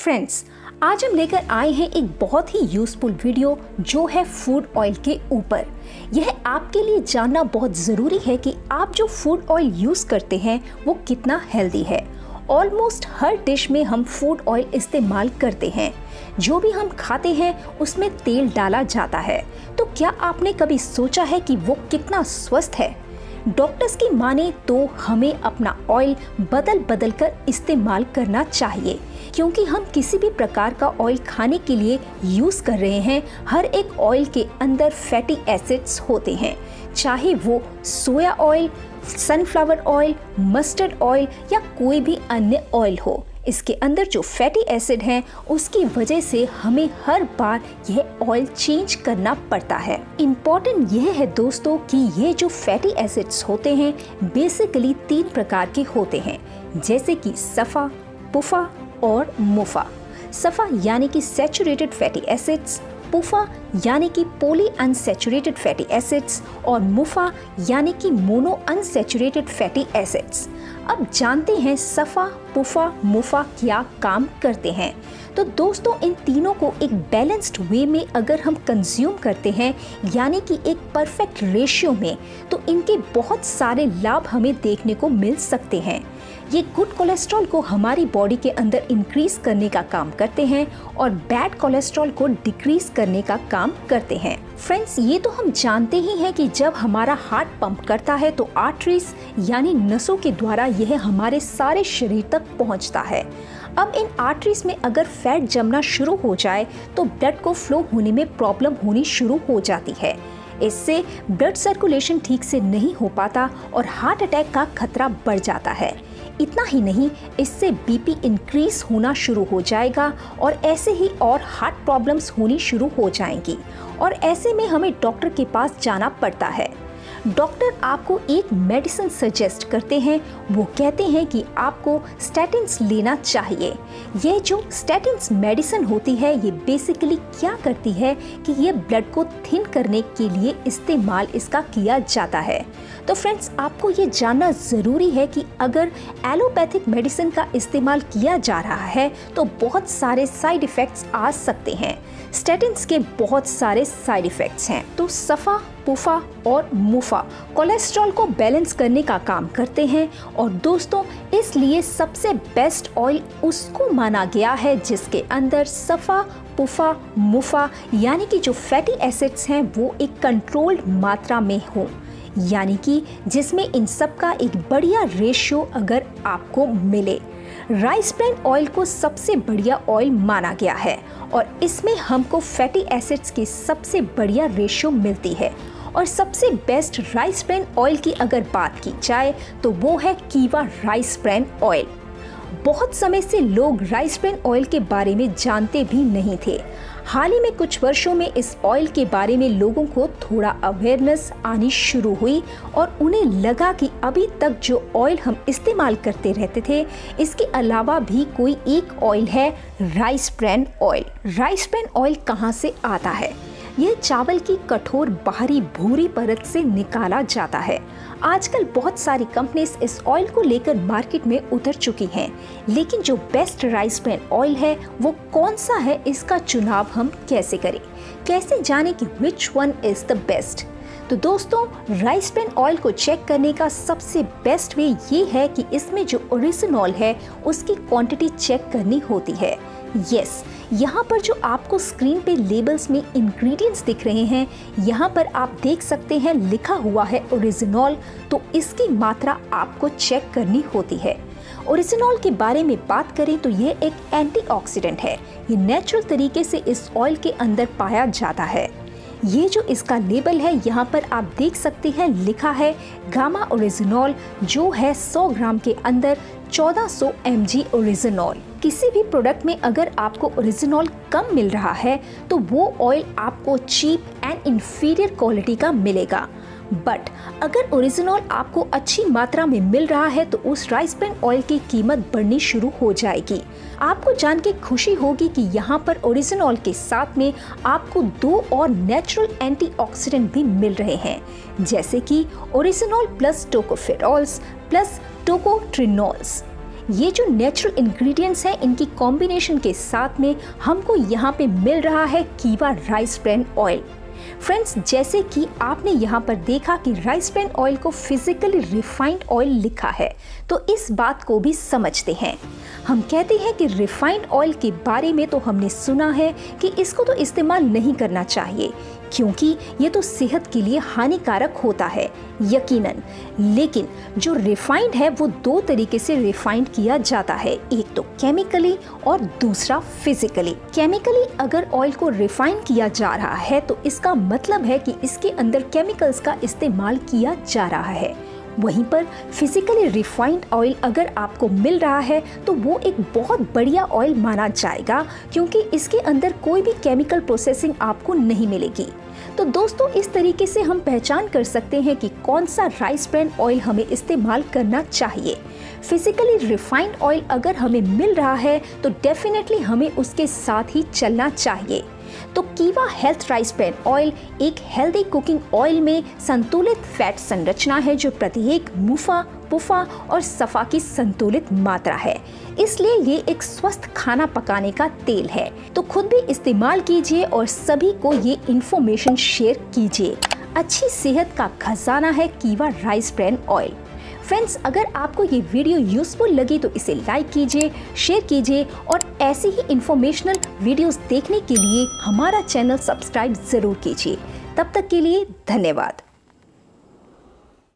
Friends, आज हम लेकर आए हैं एक बहुत ही यूजफुल वीडियो जो है फूड ऑयल के ऊपर। यह आपके लिए जानना बहुत ज़रूरी है कि आप जो फूड ऑयल यूज़ करते हैं वो कितना हेल्दी है। ऑलमोस्ट हर डिश में हम फूड ऑयल इस्तेमाल करते हैं। जो भी हम खाते हैं उसमें तेल डाला जाता है, तो क्या आपने कभी सोचा है कि वो कितना स्वस्थ है? डॉक्टर्स की माने तो हमें अपना ऑयल बदल बदल कर इस्तेमाल करना चाहिए, क्योंकि हम किसी भी प्रकार का ऑयल खाने के लिए यूज़ कर रहे हैं। हर एक ऑयल के अंदर फैटी एसिड्स होते हैं, चाहे वो सोया oil, sunflower oil, mustard oil या कोई भी अन्य ऑयल हो। इसके अंदर जो फैटी एसिड हैं उसकी वजह से हमें हर बार यह ऑयल चेंज करना पड़ता है। इम्पॉर्टेंट यह है दोस्तों कि ये जो फैटी एसिड्स होते हैं बेसिकली 3 प्रकार के होते हैं, जैसे कि सफ़ा, पुफ़ा और मुफ़ा। सफ़ा यानी कि सैचुरेटेड फैटी एसिड्स, पुफ़ा यानी कि पॉली अनसैचुरेटेड फैटी एसिड्स और मुफ़ा यानी कि मोनो अनसैचुरेटेड फैटी एसिड्स। अब जानते हैं सफ़ा, पुफ़ा, मुफ़ा क्या काम करते हैं। तो दोस्तों, इन तीनों को एक बैलेंस्ड वे में अगर हम कंज्यूम करते हैं, यानी कि एक परफेक्ट रेशियो में, तो इनके बहुत सारे लाभ हमें देखने को मिल सकते हैं। ये गुड कोलेस्ट्रॉल को हमारी बॉडी के अंदर इंक्रीज करने का काम करते हैं और बैड कोलेस्ट्रॉल को डिक्रीज करने का काम करते हैं। फ्रेंड्स, ये तो हम जानते ही हैं कि जब हमारा हार्ट पंप करता है तो आर्टरीज यानी नसों के द्वारा यह हमारे सारे शरीर तक पहुंचता है। अब इन आर्टरीज में अगर फैट जमना शुरू हो जाए तो ब्लड को फ्लो होने में प्रॉब्लम होनी शुरू हो जाती है। इससे ब्लड सर्कुलेशन ठीक से नहीं हो पाता और हार्ट अटैक का खतरा बढ़ जाता है। इतना ही नहीं, इससे बीपी इंक्रीज होना शुरू हो जाएगा और ऐसे ही और हार्ट प्रॉब्लम्स होनी शुरू हो जाएंगी और ऐसे में हमें डॉक्टर के पास जाना पड़ता है। डॉक्टर आपको एक मेडिसिन सजेस्ट करते हैं, वो कहते हैं कि आपको स्टैटिन्स लेना चाहिए। ये जो स्टैटिन्स मेडिसिन होती है ये बेसिकली क्या करती है कि ये ब्लड को थिन करने के लिए इस्तेमाल इसका किया जाता है। तो फ्रेंड्स, आपको ये जानना ज़रूरी है कि अगर एलोपैथिक मेडिसिन का इस्तेमाल किया जा रहा है तो बहुत सारे साइड इफ़ेक्ट्स आ सकते हैं। स्टैटिन्स के बहुत सारे साइड इफ़ेक्ट्स हैं। तो सफ़ा, पुफ़ा और मुफ़ा कोलेस्ट्रॉल को बैलेंस करने का काम करते हैं और दोस्तों, इसलिए सबसे बेस्ट ऑयल उसको माना गया है जिसके अंदर सफ़ा, पुफ़ा, मुफ़ा यानी कि जो फैटी एसिड्स हैं वो एक कंट्रोल्ड मात्रा में हो, यानी कि जिसमें इन सब का एक बढ़िया रेशियो अगर आपको मिले। राइस ब्रान ऑयल को सबसे बढ़िया ऑयल माना गया है और इसमें हमको फैटी एसिड्स की सबसे बढ़िया रेशियो मिलती है। और सबसे बेस्ट राइस ब्रान ऑयल की अगर बात की जाए तो वो है कीवा राइस ब्रान ऑयल। बहुत समय से लोग राइस ब्रान ऑयल के बारे में जानते भी नहीं थे। हाल ही में कुछ वर्षों में इस ऑयल के बारे में लोगों को थोड़ा अवेयरनेस आनी शुरू हुई और उन्हें लगा कि अभी तक जो ऑयल हम इस्तेमाल करते रहते थे, इसके अलावा भी कोई एक ऑयल है, rice bran oil. Rice bran oil कहाँ से आता है? यह चावल की कठोर बाहरी भूरी परत से निकाला जाता है। आजकल बहुत सारी कंपनीज इस ऑयल को लेकर मार्केट में उतर चुकी हैं, लेकिन जो बेस्ट राइस ब्रान ऑयल है वो कौन सा है, इसका चुनाव हम कैसे करें? कैसे जाने कि which one is the best? तो दोस्तों, राइस ब्रान ऑयल को चेक करने का सबसे बेस्ट वे ये है कि इसमें जो ओरिजिनॉल है उसकी क्वांटिटी चेक करनी होती है। यस, यहाँ पर जो आपको स्क्रीन पे लेबल्स में इंग्रेडिएंट्स दिख रहे हैं, यहाँ पर आप देख सकते हैं लिखा हुआ है ओरिजिनॉल, तो इसकी मात्रा आपको चेक करनी होती है। ओरिजिनॉल के बारे में बात करें तो यह एक एंटीऑक्सीडेंट है। ये नेचुरल तरीके से इस ऑयल के अंदर पाया जाता है। ये जो इसका लेबल है, यहाँ पर आप देख सकते हैं लिखा है गामा ओरिजिनॉल, जो है 100 ग्राम के अंदर 1400 mg ओरिजिनॉल। किसी भी प्रोडक्ट में अगर आपको ओरिजिनॉल कम मिल रहा है तो वो ऑयल आपको चीप एंड इंफीरियर क्वालिटी का मिलेगा। बट अगर ओरिजिनॉल आपको अच्छी मात्रा में मिल रहा है तो उस राइस ब्रान ऑयल की कीमत बढ़नी शुरू हो जाएगी। आपको जान के खुशी होगी कि यहाँ पर ओरिजिनॉल के साथ में आपको 2 और नेचुरल एंटीऑक्सीडेंट भी मिल रहे हैं, जैसे कि ओरिजिनॉल प्लस टोकोफेरॉल्स प्लस टोकोट्रिनॉल्स। ये जो नेचुरल इंग्रेडिएंट्स हैं, इनकी कॉम्बिनेशन के साथ में हमको यहाँ पे मिल रहा है कीवा राइस ब्रान ऑयल। फ्रेंड्स, जैसे कि आपने यहाँ पर देखा कि राइस ब्रान ऑयल को फिजिकली रिफाइंड ऑयल लिखा है, तो इस बात को भी समझते हैं। हम कहते हैं कि रिफाइंड ऑयल के बारे में तो हमने सुना है कि इसको तो इस्तेमाल नहीं करना चाहिए क्योंकि ये तो सेहत के लिए हानिकारक होता है, यकीनन। लेकिन जो रिफाइंड है वो दो तरीके से रिफाइंड किया जाता है, एक तो केमिकली और दूसरा फिजिकली। केमिकली अगर ऑयल को रिफाइन किया जा रहा है तो इसका मतलब है कि इसके अंदर केमिकल्स का इस्तेमाल किया जा रहा है। वहीं पर फिजिकली रिफाइंड ऑयल अगर आपको मिल रहा है तो वो एक बहुत बढ़िया ऑयल माना जाएगा क्योंकि इसके अंदर कोई भी केमिकल प्रोसेसिंग आपको नहीं मिलेगी। तो दोस्तों, इस तरीके से हम पहचान कर सकते हैं कि कौन सा राइस ब्रान ऑयल हमें इस्तेमाल करना चाहिए। फिजिकली रिफाइंड ऑयल अगर हमें मिल रहा है तो डेफिनेटली हमें उसके साथ ही चलना चाहिए। तो कीवा हेल्थ राइस ब्रान ऑयल एक हेल्दी कुकिंग ऑयल में संतुलित फैट संरचना है जो प्रत्येक मुफा, पुफा और सफा की संतुलित मात्रा है, इसलिए ये एक स्वस्थ खाना पकाने का तेल है। तो खुद भी इस्तेमाल कीजिए और सभी को ये इंफॉर्मेशन शेयर कीजिए। अच्छी सेहत का खजाना है कीवा राइस ब्रान ऑयल। फ्रेंड्स, अगर आपको ये वीडियो यूजफुल लगी तो इसे लाइक कीजिए, शेयर कीजिए और ऐसी ही इंफॉर्मेशनल वीडियोस देखने के लिए हमारा चैनल सब्सक्राइब जरूर कीजिए। तब तक के लिए धन्यवाद।